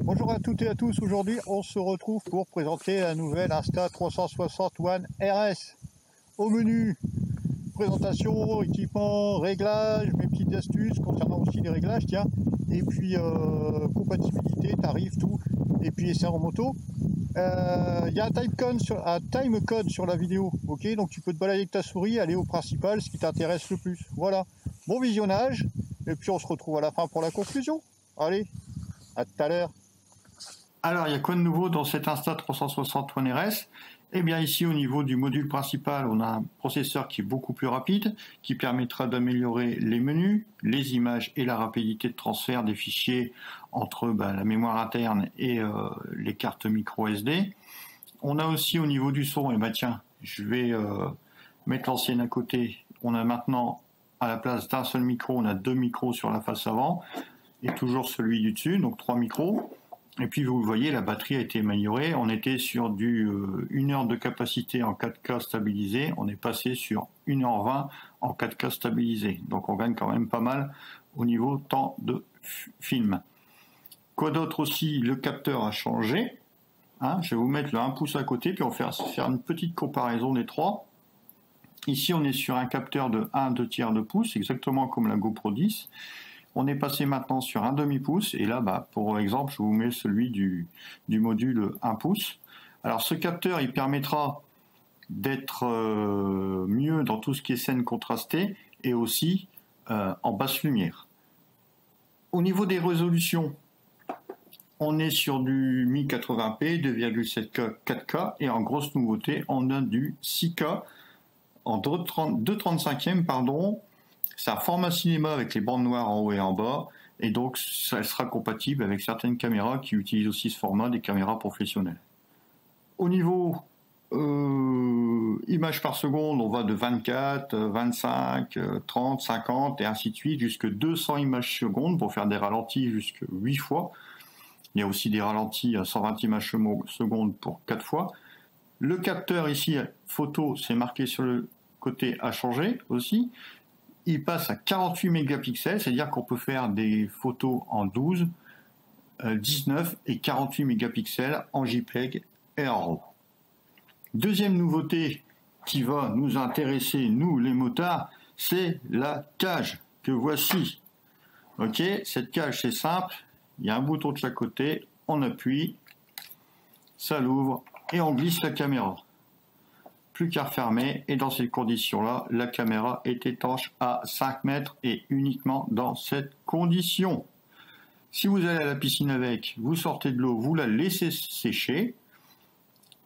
Bonjour à toutes et à tous, aujourd'hui on se retrouve pour présenter la nouvelle Insta360 One RS. Au menu, présentation, équipement, réglages, mes petites astuces concernant aussi les réglages, tiens, et puis compatibilité, tarif, tout, et puis essai en moto. Il y a un time code sur la vidéo, ok, donc tu peux te balader avec ta souris, aller au principal, ce qui t'intéresse le plus. Voilà, bon visionnage, et puis on se retrouve à la fin pour la conclusion. Allez, à tout à l'heure. Alors, il y a quoi de nouveau dans cet Insta360 One RS? Eh bien, ici, au niveau du module principal, on a un processeur qui est beaucoup plus rapide, qui permettra d'améliorer les menus, les images et la rapidité de transfert des fichiers entre la mémoire interne et les cartes micro SD. On a aussi au niveau du son, tiens, je vais mettre l'ancienne à côté. On a maintenant, à la place d'un seul micro, on a deux micros sur la face avant, et toujours celui du dessus, donc 3 micros. Et puis vous le voyez, la batterie a été améliorée. On était sur du 1 heure de capacité en 4K stabilisé. On est passé sur 1h20 en 4K stabilisé. Donc on gagne quand même pas mal au niveau temps de film. Quoi d'autre aussi? Le capteur a changé. Je vais vous mettre le 1 pouce à côté, puis on va faire une petite comparaison des trois. Ici, on est sur un capteur de 1/2 de pouce, exactement comme la GoPro 10. On est passé maintenant sur un demi-pouce, et là, pour exemple, je vous mets celui du module 1 pouce. Alors, ce capteur, il permettra d'être mieux dans tout ce qui est scène contrastée, et aussi en basse lumière. Au niveau des résolutions, on est sur du 1080p, 2,7K, 4K, et en grosse nouveauté, on a du 6K en 2/35e, pardon. C'est un format cinéma avec les bandes noires en haut et en bas, et donc ça sera compatible avec certaines caméras qui utilisent aussi ce format, des caméras professionnelles. Au niveau images par seconde, on va de 24, 25, 30, 50 et ainsi de suite, jusque 200 images secondes pour faire des ralentis jusque 8 fois. Il y a aussi des ralentis à 120 images secondes pour 4 fois. Le capteur ici, photo, c'est marqué sur le côté, a changé aussi. Il passe à 48 mégapixels, c'est-à-dire qu'on peut faire des photos en 12, 19 et 48 mégapixels en JPEG et en RAW. Deuxième nouveauté qui va nous intéresser, nous les motards, c'est la cage que voici. Ok, cette cage c'est simple, il y a un bouton de chaque côté, on appuie, ça l'ouvre et on glisse la caméra. Plus qu'à refermer, et dans ces conditions-là, la caméra est étanche à 5 mètres et uniquement dans cette condition. Si vous allez à la piscine avec, vous sortez de l'eau, vous la laissez sécher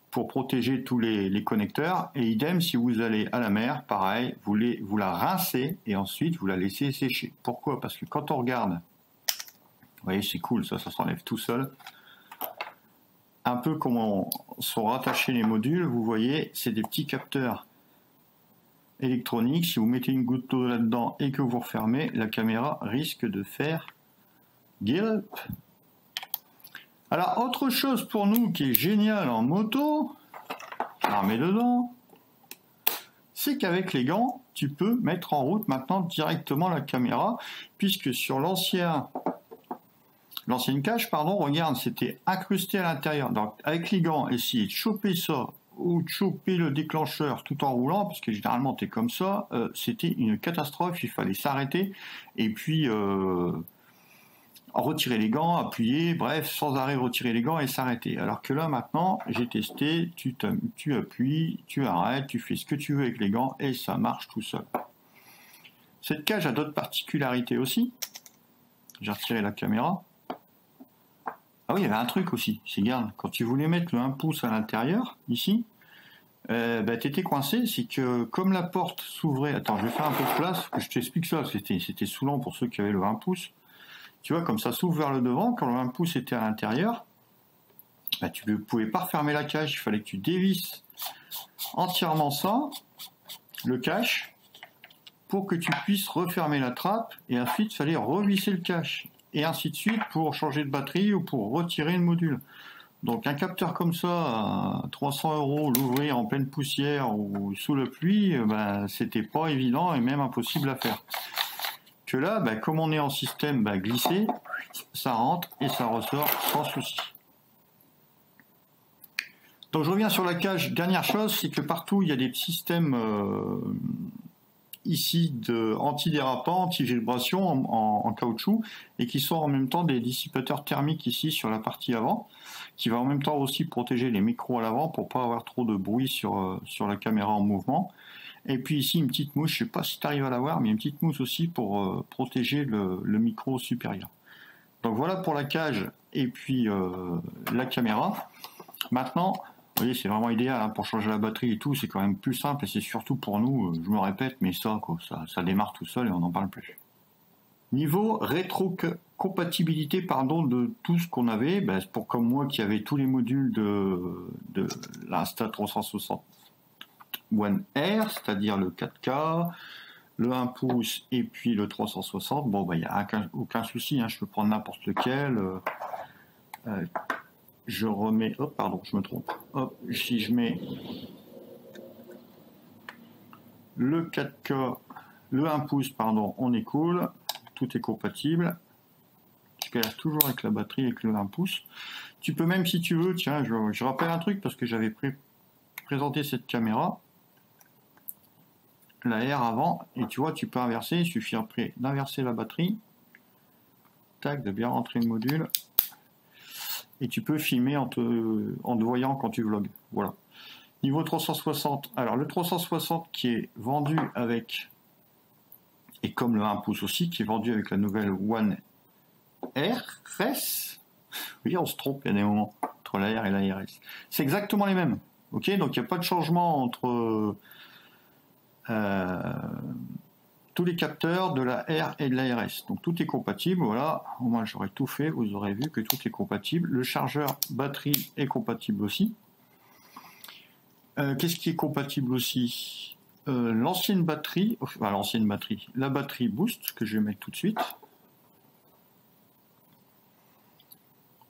pour protéger tous les connecteurs, et idem si vous allez à la mer, pareil, vous la rincez et ensuite vous la laissez sécher. Pourquoi? Parce que quand on regarde, vous voyez, c'est cool, ça s'enlève tout seul. Un peu comment sont rattachés les modules, vous voyez, c'est des petits capteurs électroniques. Si vous mettez une goutte d'eau là-dedans et que vous refermez, la caméra risque de faire gulp. Alors, autre chose pour nous qui est génial en moto, on remet dedans, c'est qu'avec les gants, tu peux mettre en route maintenant directement la caméra, puisque sur l'ancienne cage, regarde, c'était incrusté à l'intérieur. Donc, avec les gants, essayer de choper ça ou de choper le déclencheur tout en roulant, parce que généralement, t'es comme ça, c'était une catastrophe. Il fallait s'arrêter et puis retirer les gants, appuyer, bref, sans arrêt retirer les gants et s'arrêter. Alors que là, maintenant, j'ai testé, tu appuies, tu arrêtes, tu fais ce que tu veux avec les gants et ça marche tout seul. Cette cage a d'autres particularités aussi. J'ai retiré la caméra. Ah oui, il y avait un truc aussi, c'est regarde, quand tu voulais mettre le 1 pouce à l'intérieur, ici, t'étais coincé, c'est que comme la porte s'ouvrait, attends, je vais faire un peu de place, que je t'explique ça, c'était saoulant pour ceux qui avaient le 1 pouce, tu vois, comme ça s'ouvre vers le devant, quand le 1 pouce était à l'intérieur, tu ne pouvais pas refermer la cage, il fallait que tu dévisses entièrement ça, le cache, pour que tu puisses refermer la trappe, et ensuite il fallait revisser le cache. Et ainsi de suite pour changer de batterie ou pour retirer le module. Donc un capteur comme ça, à 300 €, l'ouvrir en pleine poussière ou sous la pluie, c'était pas évident et même impossible à faire. Que là, comme on est en système glissé, ça rentre et ça ressort sans souci. Donc je reviens sur la cage. Dernière chose, c'est que partout il y a des systèmes ici de antidérapants, anti-vibration en caoutchouc et qui sont en même temps des dissipateurs thermiques ici sur la partie avant, qui va en même temps aussi protéger les micros à l'avant pour pas avoir trop de bruit sur la caméra en mouvement. Et puis ici une petite mousse, je sais pas si tu arrives à la voir, mais une petite mousse aussi pour protéger le micro supérieur. Donc voilà pour la cage et puis la caméra. Maintenant, vous voyez, c'est vraiment idéal hein, pour changer la batterie et tout, c'est quand même plus simple et c'est surtout pour nous, je me répète, mais ça démarre tout seul et on n'en parle plus. Niveau rétrocompatibilité de tout ce qu'on avait, ben, pour comme moi qui avait tous les modules de l'Insta360 One R, c'est-à-dire le 4K, le 1 pouce et puis le 360, bon, ben, il n'y a aucun souci, hein, je peux prendre n'importe lequel. Je remets, hop, pardon, je me trompe. Hop, si je mets le 4K, le 1 pouce, pardon, on est cool, tout est compatible. Je galère toujours avec la batterie avec le 1 pouce. Tu peux même, si tu veux, tiens, je rappelle un truc parce que j'avais présenté cette caméra, la R avant, et tu vois, tu peux inverser, il suffit après d'inverser la batterie, tac, de bien rentrer le module. Et tu peux filmer en te voyant quand tu vlogs. Voilà. Niveau 360, alors le 360 qui est vendu avec, et comme le 1 pouce aussi, qui est vendu avec la nouvelle One RS. Oui, on se trompe, il y a des moments entre la R et la RS. C'est exactement les mêmes. Ok, donc il n'y a pas de changement entre tous les capteurs de la R et de la RS. Donc tout est compatible, voilà. Au moins j'aurais tout fait, vous aurez vu que tout est compatible. Le chargeur batterie est compatible aussi. Qu'est-ce qui est compatible aussi? L'ancienne batterie, la batterie boost, que je vais mettre tout de suite.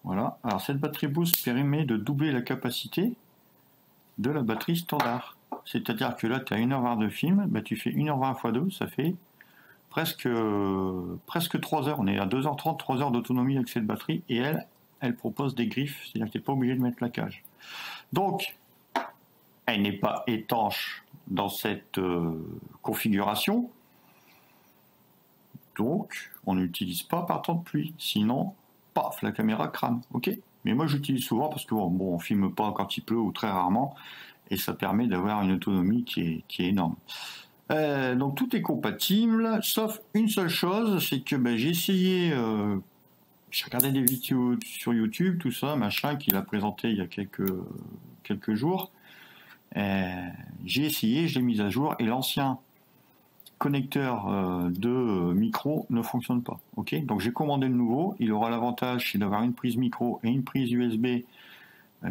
Voilà, alors cette batterie boost permet de doubler la capacité de la batterie standard. C'est-à-dire que là, tu as 1h20 de film, bah, tu fais 1h20 x 2, ça fait presque 3 heures. On est à 2h30, 3 heures d'autonomie avec cette batterie, et elle propose des griffes, c'est-à-dire que tu n'es pas obligé de mettre la cage. Donc, elle n'est pas étanche dans cette configuration, donc on n'utilise pas par temps de pluie, sinon, paf, la caméra crame, ok. Mais moi j'utilise souvent parce que bon, on filme pas quand il pleut ou très rarement, et ça permet d'avoir une autonomie qui est énorme. Donc tout est compatible, sauf une seule chose, c'est que j'ai essayé, j'ai regardé des vidéos sur YouTube, tout ça, machin, qu'il a présenté il y a quelques jours. J'ai essayé, je l'ai mis à jour, et l'ancien connecteur de micro ne fonctionne pas. Ok, donc j'ai commandé le nouveau. Il aura l'avantage d'avoir une prise micro et une prise USB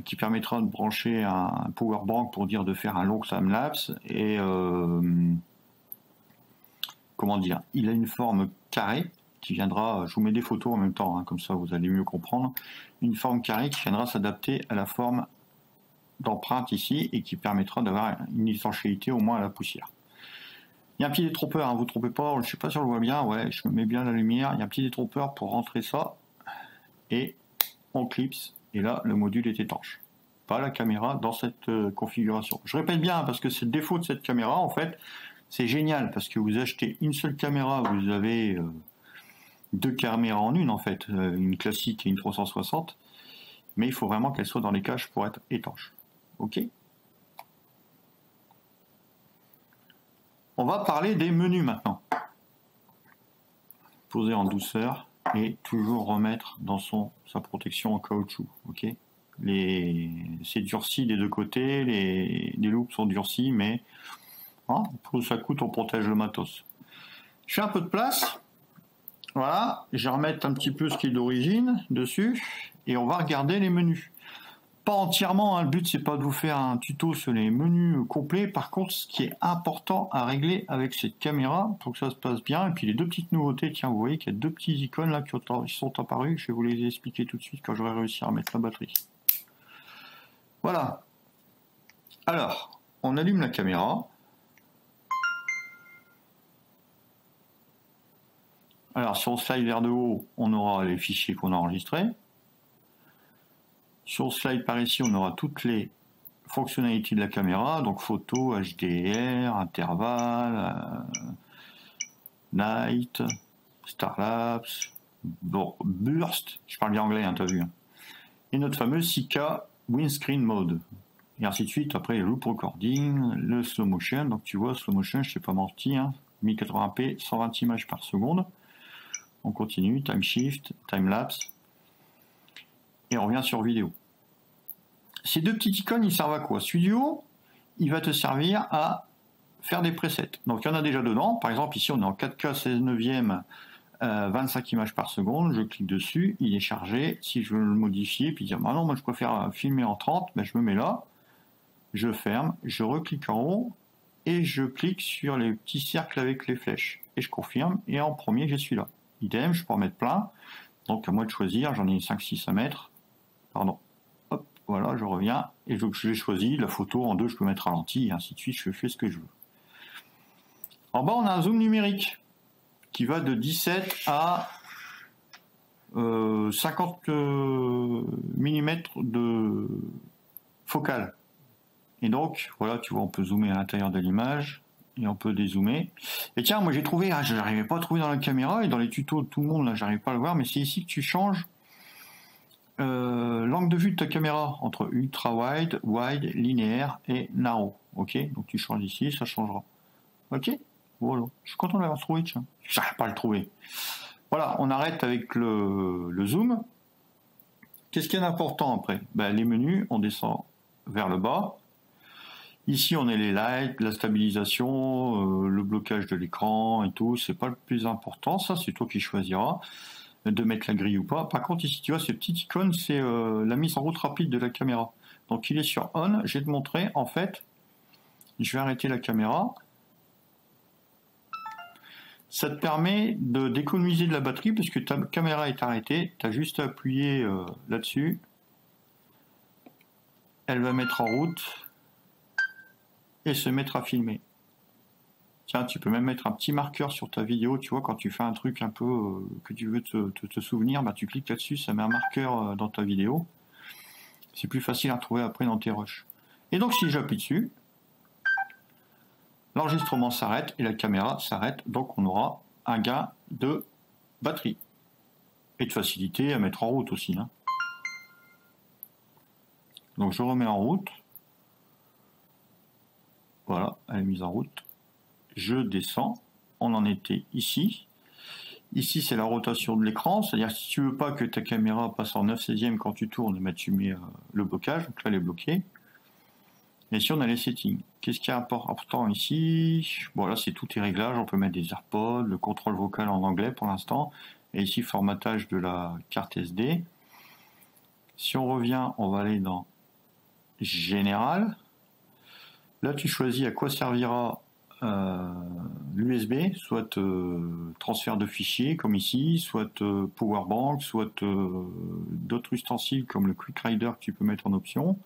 qui permettra de brancher un power bank pour dire de faire un long time-lapse. Et comment dire, il a une forme carrée qui viendra, je vous mets des photos en même temps, hein, comme ça vous allez mieux comprendre, une forme carrée qui viendra s'adapter à la forme d'empreinte ici et qui permettra d'avoir une étanchéité au moins à la poussière. Il y a un petit détrompeur, hein, vous ne trompez pas, je ne sais pas si on le voit bien, ouais, je me mets bien la lumière, il y a un petit détrompeur pour rentrer ça, et on clipse, et là le module est étanche. Pas la caméra dans cette configuration. Je répète bien, parce que c'est le défaut de cette caméra, en fait, c'est génial, parce que vous achetez une seule caméra, vous avez deux caméras en une, en fait, une classique et une 360, mais il faut vraiment qu'elle soit dans les caches pour être étanche. Ok ? On va parler des menus maintenant. Poser en douceur et toujours remettre dans sa protection en caoutchouc. Ok, c'est durci des deux côtés, les loupes sont durcies, mais pour ça coûte, on protège le matos. Je fais un peu de place. Voilà, je vais remettre un petit peu ce qui est d'origine dessus et on va regarder les menus. Pas entièrement, hein, le but c'est pas de vous faire un tuto sur les menus complets. Par contre, ce qui est important à régler avec cette caméra pour que ça se passe bien, et puis les deux petites nouveautés, tiens, vous voyez qu'il y a deux petites icônes là qui sont apparues, je vais vous les expliquer tout de suite quand j'aurai réussi à remettre la batterie. Voilà. Alors, on allume la caméra. Alors, si on slide vers le haut, on aura les fichiers qu'on a enregistrés. Si on slide par ici, on aura toutes les fonctionnalités de la caméra, donc photo, HDR, intervalle, night, starlapse, burst, je parle bien anglais, hein, t'as vu. Hein. Et notre fameux 6K windscreen mode. Et ainsi de suite, après le loop recording, le slow motion, donc tu vois, slow motion, je ne sais pas menti, hein, 1080p, 120 images par seconde. On continue, time shift, time lapse, et on revient sur vidéo. Ces deux petites icônes, ils servent à quoi? Studio, il va te servir à faire des presets. Donc il y en a déjà dedans, par exemple ici on est en 4K 16 neuvième, 25 images par seconde, je clique dessus, il est chargé. Si je veux le modifier, puis dire bah non, moi je préfère filmer en 30, ben je me mets là, je ferme, je reclique en haut, et je clique sur les petits cercles avec les flèches, et je confirme, et en premier je suis là. Idem, je peux en mettre plein, donc à moi de choisir, j'en ai 5-6 à mettre, pardon, hop, voilà, je reviens, et j'ai choisi la photo en 2, je peux mettre ralenti, et ainsi de suite, je fais ce que je veux. En bas, on a un zoom numérique, qui va de 17 à 50 mm de focale. Et donc, voilà, tu vois, on peut zoomer à l'intérieur de l'image, et on peut dézoomer. Et tiens, moi j'ai trouvé, je n'arrivais pas à trouver dans la caméra, et dans les tutos de tout le monde, là, j'arrive pas à le voir, mais c'est ici que tu changes l'angle de vue de ta caméra, entre ultra wide, wide, linéaire et narrow. Ok, donc tu changes ici, ça changera. Ok, voilà, je suis content de l'avoir trouvé, tiens. J'arrive pas à le trouver. Voilà, on arrête avec le zoom. Qu'est-ce qu'il y a d'important après? Ben, les menus, on descend vers le bas. Ici, on a les lights, la stabilisation, le blocage de l'écran et tout. C'est pas le plus important. Ça, c'est toi qui choisiras de mettre la grille ou pas. Par contre, ici, tu vois, ces petites icônes, c'est la mise en route rapide de la caméra. Donc, il est sur on. Je vais te montrer. En fait, je vais arrêter la caméra. Ça te permet d'économiser de la batterie parce que ta caméra est arrêtée. Tu as juste à appuyer là-dessus. Elle va mettre en route et se mettre à filmer. Tiens, tu peux même mettre un petit marqueur sur ta vidéo, tu vois, quand tu fais un truc un peu que tu veux te souvenir, bah, tu cliques là-dessus, ça met un marqueur dans ta vidéo. C'est plus facile à retrouver après dans tes rushs. Et donc si j'appuie dessus, l'enregistrement s'arrête et la caméra s'arrête, donc on aura un gain de batterie. Et de facilité à mettre en route aussi. Hein. Donc je remets en route. Voilà, elle est mise en route. Je descends. On en était ici. Ici, c'est la rotation de l'écran. C'est-à-dire si tu veux pas que ta caméra passe en 9/16 quand tu tournes, bah, tu mets le blocage. Donc là, elle est bloquée. Et ici, on a les settings. Qu'est-ce qui est important ici? Bon, là, c'est tous tes réglages. On peut mettre des AirPods, le contrôle vocal en anglais pour l'instant. Et ici, formatage de la carte SD. Si on revient, on va aller dans Général. Là, tu choisis à quoi servira l'USB, soit transfert de fichiers comme ici, soit powerbank, soit d'autres ustensiles comme le Quick Rider que tu peux mettre en option.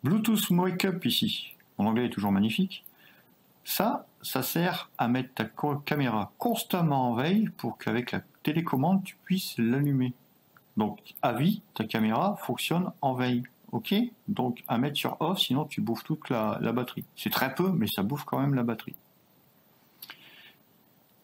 Bluetooth Wake-up ici, mon anglais est toujours magnifique. Ça sert à mettre ta caméra constamment en veille pour qu'avec la télécommande, tu puisses l'allumer. Donc, à vie, ta caméra fonctionne en veille. Ok, donc à mettre sur off, sinon tu bouffes toute la batterie. C'est très peu, mais ça bouffe quand même la batterie.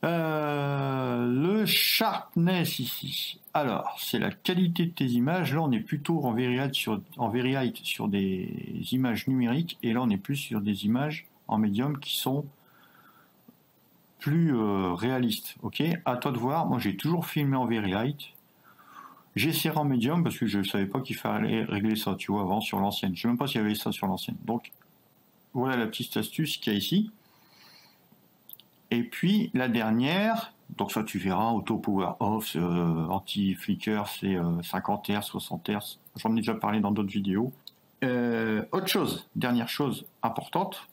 Le sharpness ici. Alors, c'est la qualité de tes images. Là, on est plutôt en very height sur des images numériques, et là, on est plus sur des images en médium qui sont plus réalistes. Ok, à toi de voir. Moi, j'ai toujours filmé en very height. J'essaierai en médium parce que je ne savais pas qu'il fallait régler ça, tu vois, avant sur l'ancienne. Je ne sais même pas s'il y avait ça sur l'ancienne. Donc, voilà la petite astuce qu'il y a ici. Et puis, la dernière, donc ça tu verras, auto power off, anti-flicker, c'est 50 Hz, 60 Hz. J'en ai déjà parlé dans d'autres vidéos. Autre chose, dernière chose importante.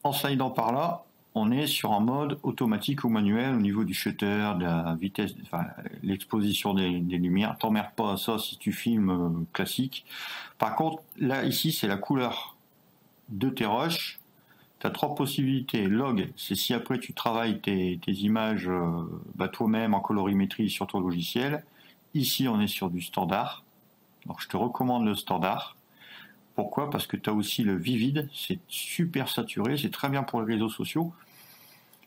En slidant par là, on est sur un mode automatique ou manuel au niveau du shutter, de la vitesse, enfin, l'exposition des lumières. T'emmerdes pas à ça si tu filmes classique. Par contre, là, ici, c'est la couleur de tes rushs. tu as trois possibilités. Log, c'est si après tu travailles tes images toi-même en colorimétrie sur ton logiciel. Ici, on est sur du standard. Donc, je te recommande le standard. Pourquoi? Parce que tu as aussi le Vivid. C'est super saturé. C'est très bien pour les réseaux sociaux.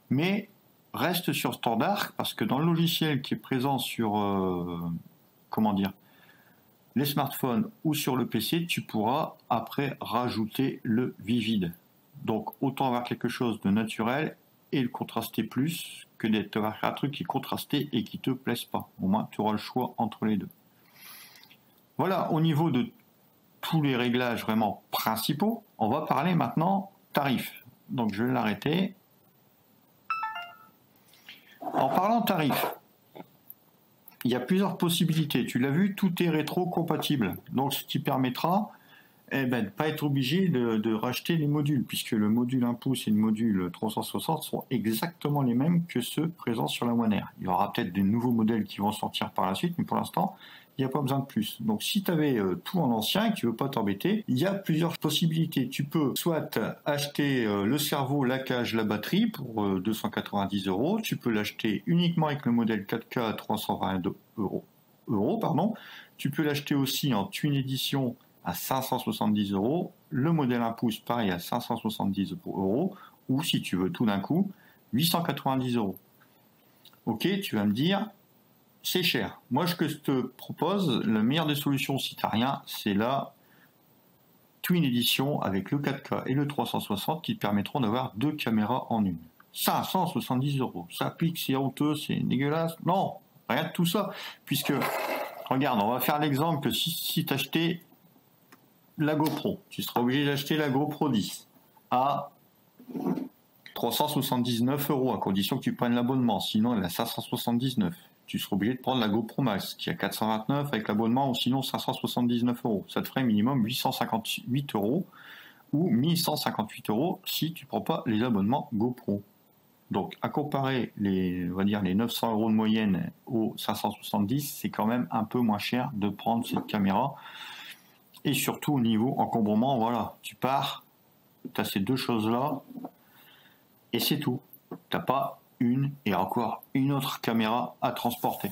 Mais reste sur standard parce que dans le logiciel qui est présent sur les smartphones ou sur le PC, tu pourras après rajouter le Vivid. Donc autant avoir quelque chose de naturel et le contraster plus que d'être avoir un truc qui est contrasté et qui te plaise pas. Au moins tu auras le choix entre les deux. Voilà, au niveau de tous les réglages vraiment principaux, on va parler maintenant tarif. Donc je vais l'arrêter. En parlant tarif, il y a plusieurs possibilités. Tu l'as vu, tout est rétro-compatible. Donc, ce qui permettra de ne pas être obligé de racheter les modules, puisque le module 1 pouce et le module 360 sont exactement les mêmes que ceux présents sur la One R. Il y aura peut-être des nouveaux modèles qui vont sortir par la suite, mais pour l'instant, il n'y a pas besoin de plus. Donc, si tu avais tout en ancien et que tu ne veux pas t'embêter, il y a plusieurs possibilités. Tu peux soit acheter le cerveau, la cage, la batterie pour 290 €. Tu peux l'acheter uniquement avec le modèle 4K à 320 €. Tu peux l'acheter aussi en Twin Edition à 570 €. Le modèle 1 pouce, pareil, à 570 €. Ou si tu veux tout d'un coup, 890 €. Ok, tu vas me dire... c'est cher. Moi, ce que je te propose, la meilleure des solutions si tu n'as rien, c'est la Twin Edition avec le 4K et le 360 qui te permettront d'avoir deux caméras en une. 570 €. Ça pique, c'est honteux, c'est dégueulasse. Non, rien de tout ça. Puisque, regarde, on va faire l'exemple que si tu achetais la GoPro, tu seras obligé d'acheter la GoPro 10 à 379 € à condition que tu prennes l'abonnement. Sinon, elle est à 579 €. Tu seras obligé de prendre la GoPro Max qui est à 429 avec l'abonnement ou sinon 579 €. Ça te ferait minimum 858 € ou 1158 € si tu ne prends pas les abonnements GoPro. Donc à comparer les 900 € de moyenne aux 570, c'est quand même un peu moins cher de prendre cette caméra. Et surtout au niveau encombrement, voilà, tu pars, tu as ces deux choses-là et c'est tout. Tu n'as pas une et encore une autre caméra à transporter.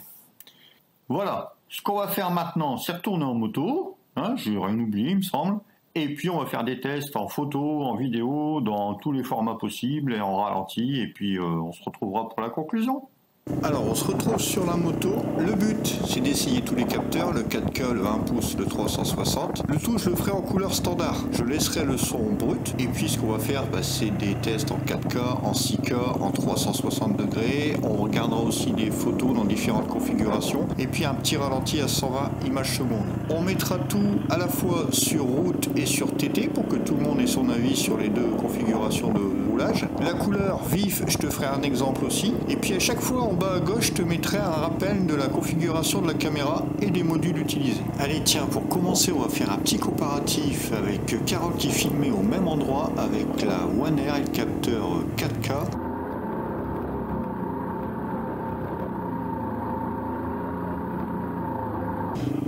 Voilà, ce qu'on va faire maintenant, c'est retourner en moto, j'ai rien oublié il me semble, et puis on va faire des tests en photo, en vidéo, dans tous les formats possibles et en ralenti, et puis on se retrouvera pour la conclusion. Alors on se retrouve sur la moto, le but c'est d'essayer tous les capteurs, le 4K, le 1 pouce, le 360, le tout je le ferai en couleur standard, je laisserai le son brut et puis ce qu'on va faire c'est des tests en 4K, en 6K, en 360 degrés, on regardera aussi des photos dans différentes configurations et puis un petit ralenti à 120 images secondes. On mettra tout à la fois sur route et sur TT pour que tout le monde ait son avis sur les deux configurations de roulage. La couleur vif, je te ferai un exemple aussi et puis à chaque fois en bas à gauche, je te mettrai un rappel de la configuration de la caméra et des modules utilisés. Allez, tiens, pour commencer, on va faire un petit comparatif avec Carole qui filmait au même endroit avec la One R et le capteur 4K.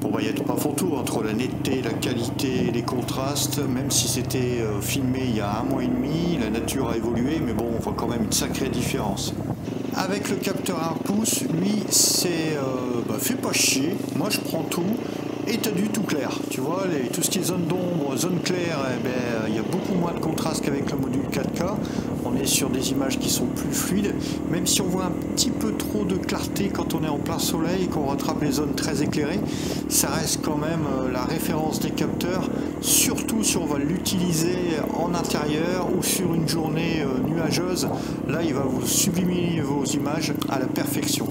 Bon, il n'y a pas photo entre la netteté, la qualité, les contrastes, même si c'était filmé il y a 1 mois et demi, la nature a évolué, mais bon, on voit quand même une sacrée différence. Avec le capteur 1 pouce, lui, c'est fais pas chier, moi je prends tout et tu as du tout clair. Tu vois, tout ce qui est zone d'ombre, zone claire, il y a beaucoup moins de contraste qu'avec le module 4K. On est sur des images qui sont plus fluides, même si on voit un petit peu trop de clarté quand on est en plein soleil et qu'on rattrape les zones très éclairées, ça reste quand même la référence des capteurs, surtout si on va l'utiliser en intérieur ou sur une journée nuageuse. Là, il va vous sublimer vos images à la perfection.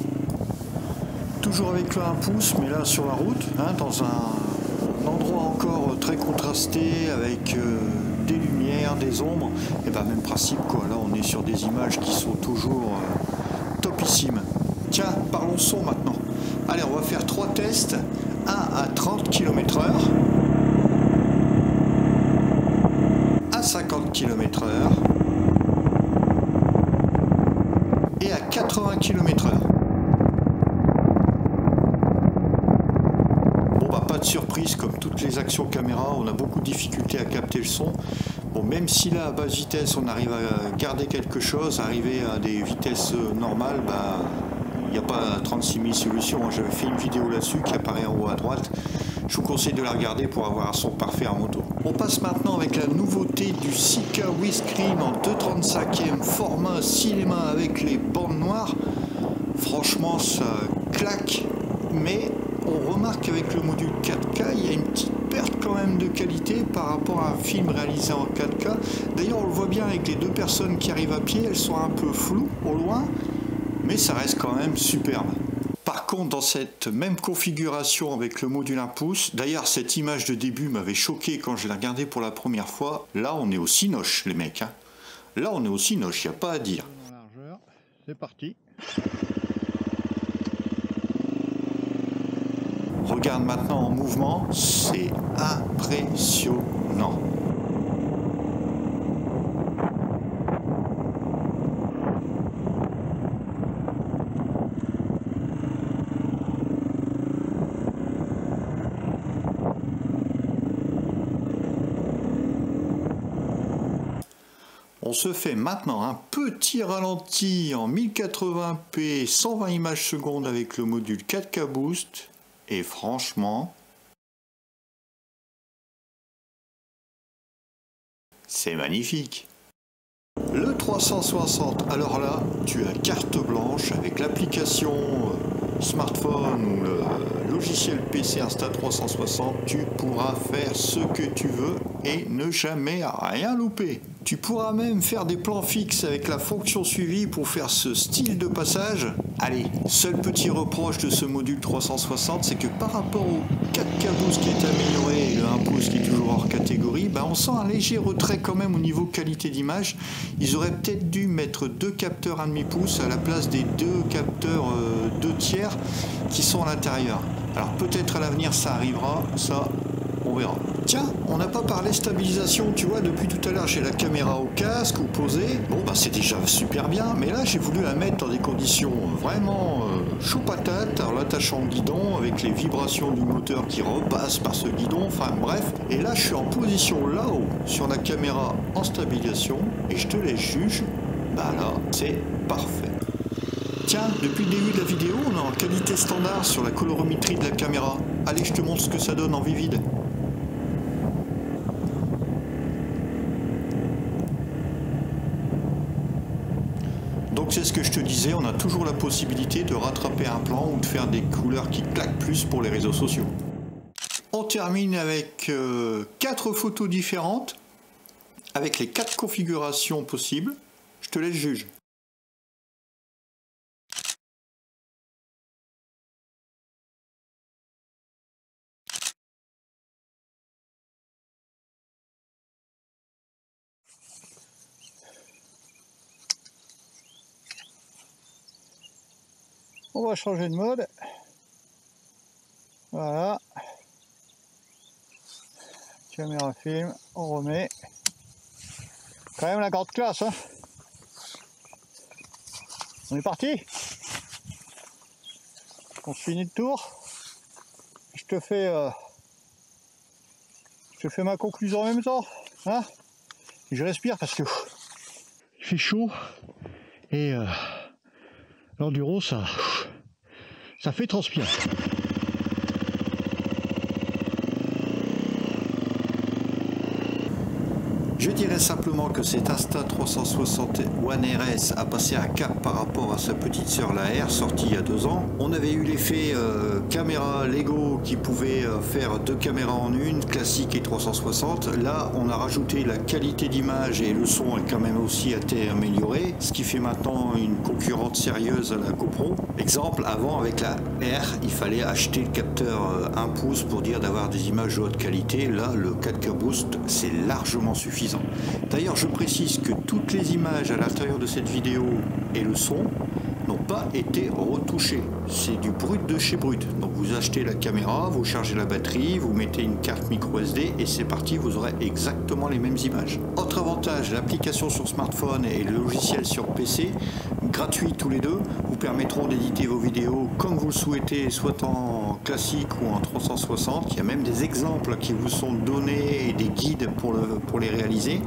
Toujours avec le 1 pouce, mais là sur la route, dans un endroit encore très contrasté avec des lumières, des ombres, et même principe quoi. Là on est sur des images qui sont toujours topissimes. Tiens, parlons son maintenant. Allez, on va faire 3 tests, un à 30 km/h, à 50 km/h et à 80 km/h. de surprise, comme toutes les actions caméra, on a beaucoup de difficultés à capter le son. Bon, même si là à basse vitesse on arrive à garder quelque chose, arriver à des vitesses normales, bah, il n'y a pas 36 000 solutions. J'avais fait une vidéo là-dessus qui apparaît en haut à droite. Je vous conseille de la regarder pour avoir un son parfait en moto. On passe maintenant avec la nouveauté du Sika Wiscreen en 2/35e format cinéma avec les bandes noires. Franchement, ça claque, mais on remarque qu'avec le module 4K, il y a une petite perte quand même de qualité par rapport à un film réalisé en 4K. D'ailleurs, on le voit bien avec les deux personnes qui arrivent à pied, elles sont un peu floues au loin, mais ça reste quand même superbe. Par contre, dans cette même configuration avec le module 1 pouce, d'ailleurs cette image de début m'avait choqué quand je l'ai regardé pour la première fois. Là, on est au cinoche, les mecs. Hein. Là, on est au cinoche, il n'y a pas à dire. C'est parti. Regarde maintenant en mouvement, c'est impressionnant. On se fait maintenant un petit ralenti en 1080p 120 images secondes avec le module 4K Boost et franchement c'est magnifique. Le 360, alors là tu as carte blanche avec l'application smartphone ou le logiciel PC Insta360, tu pourras faire ce que tu veux et ne jamais rien louper. Tu pourras même faire des plans fixes avec la fonction suivi pour faire ce style de passage. Allez, seul petit reproche de ce module 360, c'est que par rapport au 4K Boost qui est amélioré et le 1 pouce qui est toujours hors catégorie, bah on sent un léger retrait quand même au niveau qualité d'image. Ils auraient peut-être dû mettre deux capteurs 1,5 pouce à la place des deux capteurs 2 tiers qui sont à l'intérieur. Alors peut-être à l'avenir ça arrivera, ça on verra. Tiens, on n'a pas parlé stabilisation, tu vois, depuis tout à l'heure j'ai la caméra au casque ou posée. Bon bah c'est déjà super bien, mais là j'ai voulu la mettre dans des conditions vraiment chaud patate, en l'attachant au guidon avec les vibrations du moteur qui repassent par ce guidon, enfin bref. Et là je suis en position là-haut sur la caméra en stabilisation et je te laisse juge, bah là c'est parfait. Tiens, depuis le début de la vidéo, on est en qualité standard sur la colorimétrie de la caméra. Allez, je te montre ce que ça donne en vivide. Donc c'est ce que je te disais, on a toujours la possibilité de rattraper un plan ou de faire des couleurs qui claquent plus pour les réseaux sociaux. On termine avec 4 photos différentes, avec les 4 configurations possibles. Je te laisse juger. On va changer de mode. Voilà. Caméra film, on remet. Quand même la grande classe, hein. On est parti. On finit le tour. Je te fais ma conclusion en même temps, hein. Je respire parce que il fait chaud et l'enduro ça fait transpirer. Je dirais simplement que cet Insta360 One RS a passé un cap par rapport à sa petite sœur la R, sortie il y a 2 ans. On avait eu l'effet caméra Lego qui pouvait faire 2 caméras en une, classique et 360. Là, on a rajouté la qualité d'image et le son a quand même aussi été amélioré, ce qui fait maintenant une concurrente sérieuse à la GoPro. Exemple, avant avec la R, il fallait acheter le capteur 1 pouce pour dire d'avoir des images de haute qualité. Là, le 4K Boost, c'est largement suffisant. D'ailleurs, je précise que toutes les images à l'intérieur de cette vidéo et le son n'ont pas été retouchés. C'est du pour Brut de chez Brut. Donc vous achetez la caméra, vous chargez la batterie, vous mettez une carte micro SD et c'est parti, vous aurez exactement les mêmes images. Autre avantage, l'application sur smartphone et le logiciel sur PC, gratuits tous les deux, vous permettront d'éditer vos vidéos comme vous le souhaitez, soit en classique ou en 360. Il y a même des exemples qui vous sont donnés et des guides pour les réaliser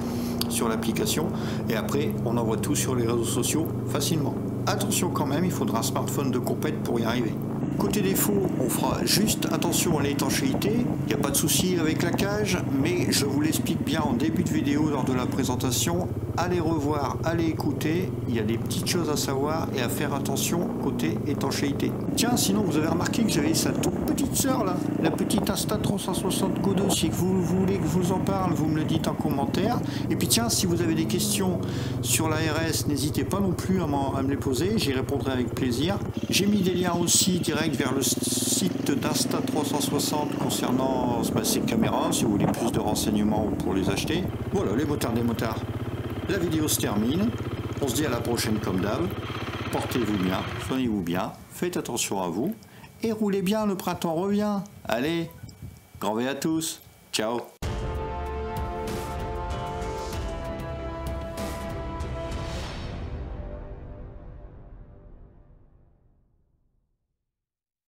sur l'application. Et après, on envoie tout sur les réseaux sociaux facilement. Attention quand même, il faudra un smartphone de compète pour y arriver. Côté défaut, on fera juste attention à l'étanchéité. Il n'y a pas de souci avec la cage, mais je vous l'explique bien en début de vidéo lors de la présentation. Allez revoir, allez écouter, il y a des petites choses à savoir et à faire attention côté étanchéité. Tiens, sinon vous avez remarqué que j'avais sa toute petite sœur là, la petite Insta360 Go 2. Si vous voulez que je vous en parle, vous me le dites en commentaire. Et puis tiens, si vous avez des questions sur la RS, n'hésitez pas non plus à me les poser, j'y répondrai avec plaisir. J'ai mis des liens aussi directs vers le site d'Insta360 concernant ces caméras, si vous voulez plus de renseignements pour les acheter. Voilà, les motards des motards. La vidéo se termine, on se dit à la prochaine comme d'hab, portez-vous bien, soignez-vous bien, faites attention à vous, et roulez bien, le printemps revient. Allez, grand V à tous, ciao.